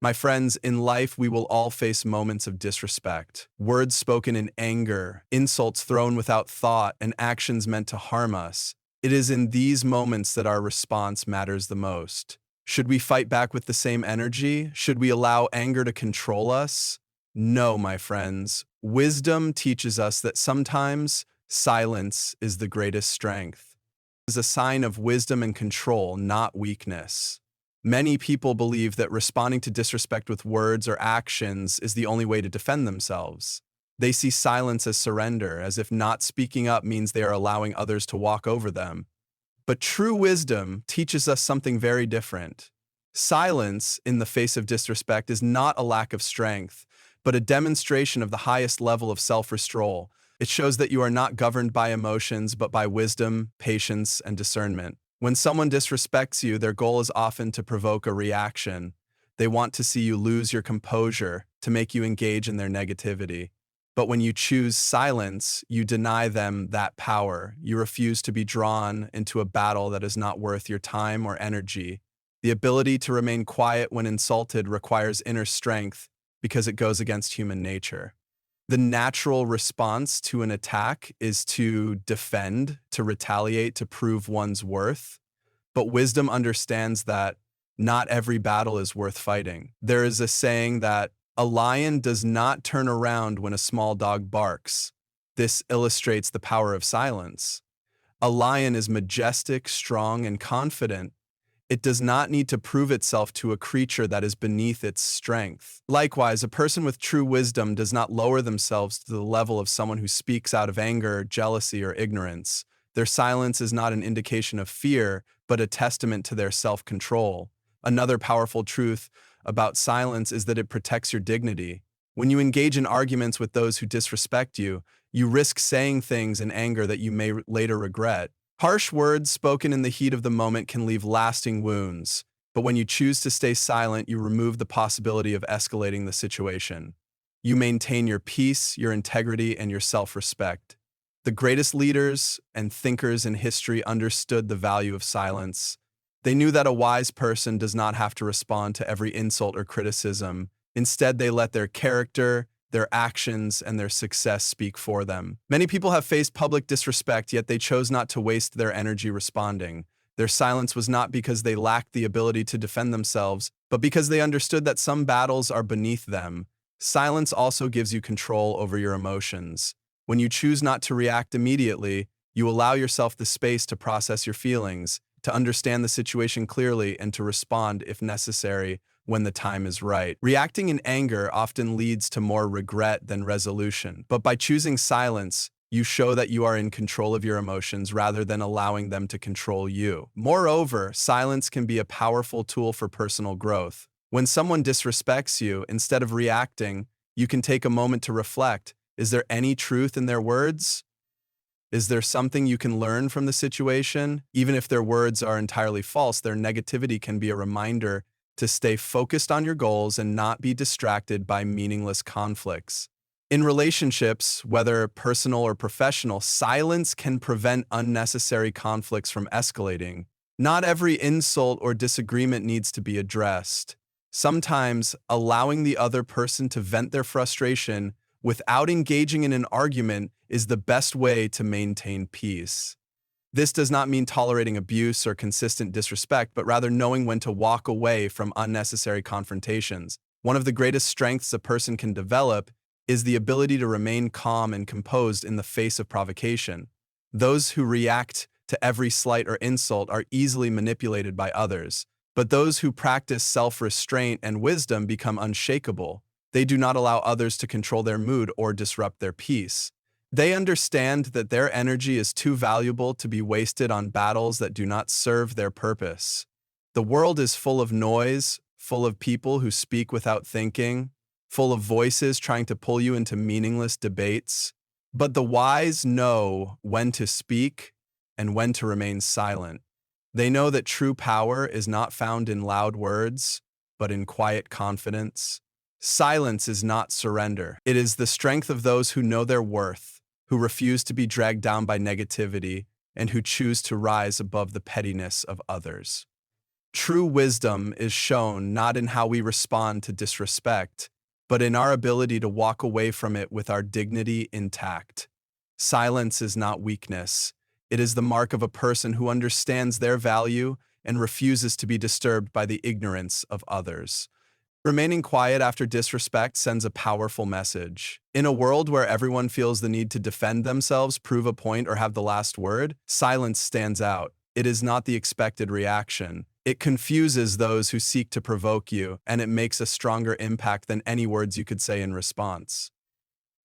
My friends, in life, we will all face moments of disrespect. Words spoken in anger, insults thrown without thought, and actions meant to harm us. It is in these moments that our response matters the most. Should we fight back with the same energy? Should we allow anger to control us? No, my friends. Wisdom teaches us that sometimes silence is the greatest strength. It is a sign of wisdom and control, not weakness. Many people believe that responding to disrespect with words or actions is the only way to defend themselves. They see silence as surrender, as if not speaking up means they are allowing others to walk over them. But true wisdom teaches us something very different. Silence in the face of disrespect is not a lack of strength, but a demonstration of the highest level of self-restraint. It shows that you are not governed by emotions, but by wisdom, patience, and discernment. When someone disrespects you, their goal is often to provoke a reaction. They want to see you lose your composure, to make you engage in their negativity. But when you choose silence, you deny them that power. You refuse to be drawn into a battle that is not worth your time or energy. The ability to remain quiet when insulted requires inner strength because it goes against human nature. The natural response to an attack is to defend, to retaliate, to prove one's worth. But wisdom understands that not every battle is worth fighting. There is a saying that a lion does not turn around when a small dog barks. This illustrates the power of silence. A lion is majestic, strong, and confident. It does not need to prove itself to a creature that is beneath its strength. Likewise, a person with true wisdom does not lower themselves to the level of someone who speaks out of anger, jealousy, or ignorance. Their silence is not an indication of fear, but a testament to their self-control. Another powerful truth about silence is that it protects your dignity. When you engage in arguments with those who disrespect you, you risk saying things in anger that you may later regret. Harsh words spoken in the heat of the moment can leave lasting wounds, but when you choose to stay silent, you remove the possibility of escalating the situation. You maintain your peace, your integrity, and your self-respect. The greatest leaders and thinkers in history understood the value of silence. They knew that a wise person does not have to respond to every insult or criticism. Instead, they let their character, their actions, and their success speak for them. Many people have faced public disrespect, yet they chose not to waste their energy responding. Their silence was not because they lacked the ability to defend themselves, but because they understood that some battles are beneath them. Silence also gives you control over your emotions. When you choose not to react immediately, you allow yourself the space to process your feelings, to understand the situation clearly, and to respond if necessary when the time is right. Reacting in anger often leads to more regret than resolution, but by choosing silence, you show that you are in control of your emotions rather than allowing them to control you. Moreover, silence can be a powerful tool for personal growth. When someone disrespects you, instead of reacting, you can take a moment to reflect. Is there any truth in their words? Is there something you can learn from the situation? Even if their words are entirely false, their negativity can be a reminder to stay focused on your goals and not be distracted by meaningless conflicts. In relationships, whether personal or professional, silence can prevent unnecessary conflicts from escalating. Not every insult or disagreement needs to be addressed. Sometimes, allowing the other person to vent their frustration without engaging in an argument is the best way to maintain peace. This does not mean tolerating abuse or consistent disrespect, but rather knowing when to walk away from unnecessary confrontations. One of the greatest strengths a person can develop is the ability to remain calm and composed in the face of provocation. Those who react to every slight or insult are easily manipulated by others, but those who practice self-restraint and wisdom become unshakable. They do not allow others to control their mood or disrupt their peace. They understand that their energy is too valuable to be wasted on battles that do not serve their purpose. The world is full of noise, full of people who speak without thinking, full of voices trying to pull you into meaningless debates. But the wise know when to speak and when to remain silent. They know that true power is not found in loud words, but in quiet confidence. Silence is not surrender. It is the strength of those who know their worth, who refuse to be dragged down by negativity, and who choose to rise above the pettiness of others. True wisdom is shown not in how we respond to disrespect, but in our ability to walk away from it with our dignity intact. Silence is not weakness. It is the mark of a person who understands their value and refuses to be disturbed by the ignorance of others. Remaining quiet after disrespect sends a powerful message. In a world where everyone feels the need to defend themselves, prove a point, or have the last word, silence stands out. It is not the expected reaction. It confuses those who seek to provoke you, and it makes a stronger impact than any words you could say in response.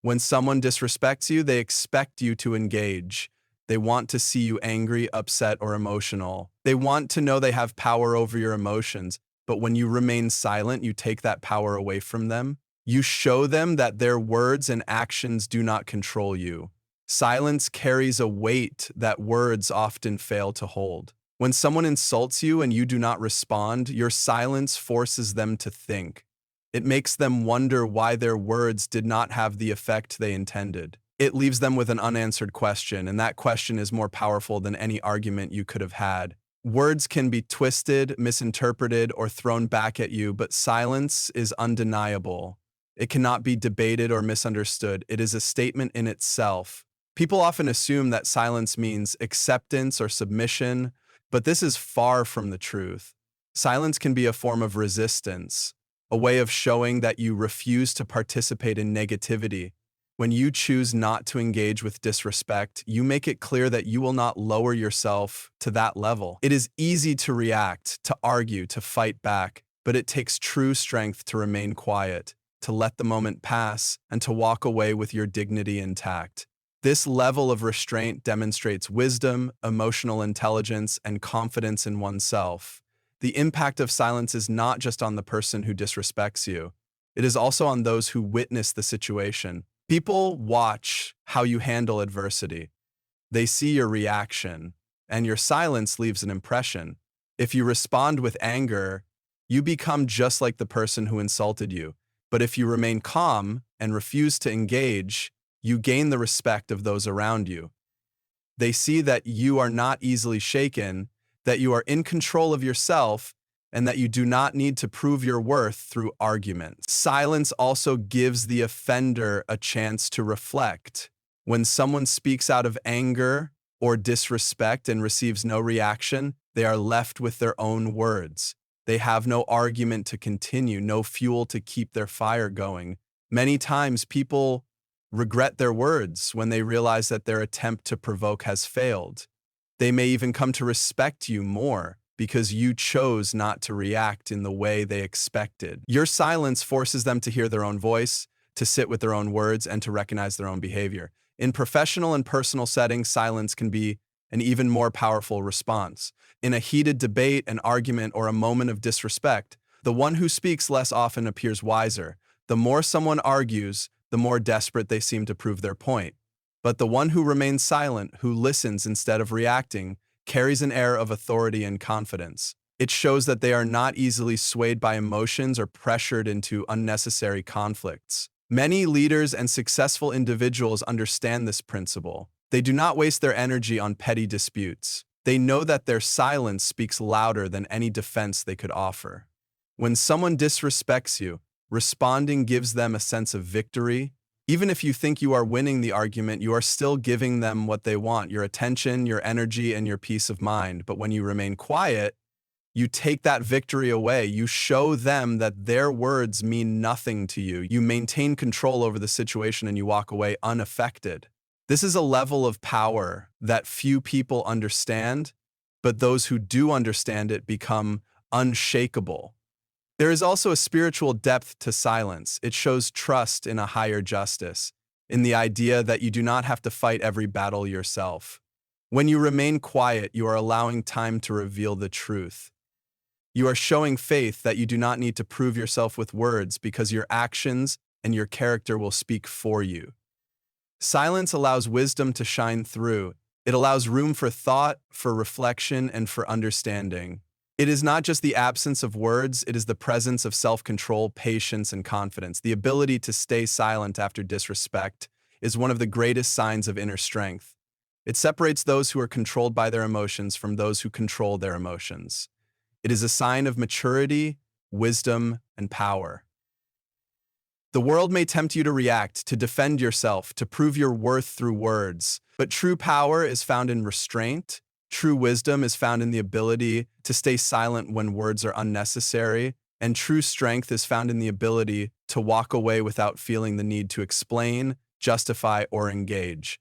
When someone disrespects you, they expect you to engage. They want to see you angry, upset, or emotional. They want to know they have power over your emotions. But when you remain silent, you take that power away from them. You show them that their words and actions do not control you. Silence carries a weight that words often fail to hold. When someone insults you and you do not respond, your silence forces them to think. It makes them wonder why their words did not have the effect they intended. It leaves them with an unanswered question, and that question is more powerful than any argument you could have had. Words can be twisted, misinterpreted, or thrown back at you, but silence is undeniable. It cannot be debated or misunderstood. It is a statement in itself. People often assume that silence means acceptance or submission, but this is far from the truth. Silence can be a form of resistance, a way of showing that you refuse to participate in negativity. When you choose not to engage with disrespect, you make it clear that you will not lower yourself to that level. It is easy to react, to argue, to fight back, but it takes true strength to remain quiet, to let the moment pass, and to walk away with your dignity intact. This level of restraint demonstrates wisdom, emotional intelligence, and confidence in oneself. The impact of silence is not just on the person who disrespects you. It is also on those who witness the situation. People watch how you handle adversity. They see your reaction, and your silence leaves an impression. If you respond with anger, you become just like the person who insulted you. But if you remain calm and refuse to engage, you gain the respect of those around you. They see that you are not easily shaken, that you are in control of yourself, and that you do not need to prove your worth through arguments. Silence also gives the offender a chance to reflect. When someone speaks out of anger or disrespect and receives no reaction, they are left with their own words. They have no argument to continue, no fuel to keep their fire going. Many times people regret their words when they realize that their attempt to provoke has failed. They may even come to respect you more because you chose not to react in the way they expected. Your silence forces them to hear their own voice, to sit with their own words, and to recognize their own behavior. In professional and personal settings, silence can be an even more powerful response. In a heated debate, an argument, or a moment of disrespect, the one who speaks less often appears wiser. The more someone argues, the more desperate they seem to prove their point. But the one who remains silent, who listens instead of reacting, carries an air of authority and confidence. It shows that they are not easily swayed by emotions or pressured into unnecessary conflicts. Many leaders and successful individuals understand this principle. They do not waste their energy on petty disputes. They know that their silence speaks louder than any defense they could offer. When someone disrespects you, responding gives them a sense of victory. Even if you think you are winning the argument, you are still giving them what they want, your attention, your energy, and your peace of mind. But when you remain quiet, you take that victory away. You show them that their words mean nothing to you. You maintain control over the situation and you walk away unaffected. This is a level of power that few people understand, but those who do understand it become unshakable. There is also a spiritual depth to silence. It shows trust in a higher justice, in the idea that you do not have to fight every battle yourself. When you remain quiet, you are allowing time to reveal the truth. You are showing faith that you do not need to prove yourself with words because your actions and your character will speak for you. Silence allows wisdom to shine through. It allows room for thought, for reflection, and for understanding. It is not just the absence of words, it is the presence of self-control, patience, and confidence. The ability to stay silent after disrespect is one of the greatest signs of inner strength. It separates those who are controlled by their emotions from those who control their emotions. It is a sign of maturity, wisdom, and power. The world may tempt you to react, to defend yourself, to prove your worth through words, but true power is found in restraint. True wisdom is found in the ability to stay silent when words are unnecessary, and true strength is found in the ability to walk away without feeling the need to explain, justify, or engage.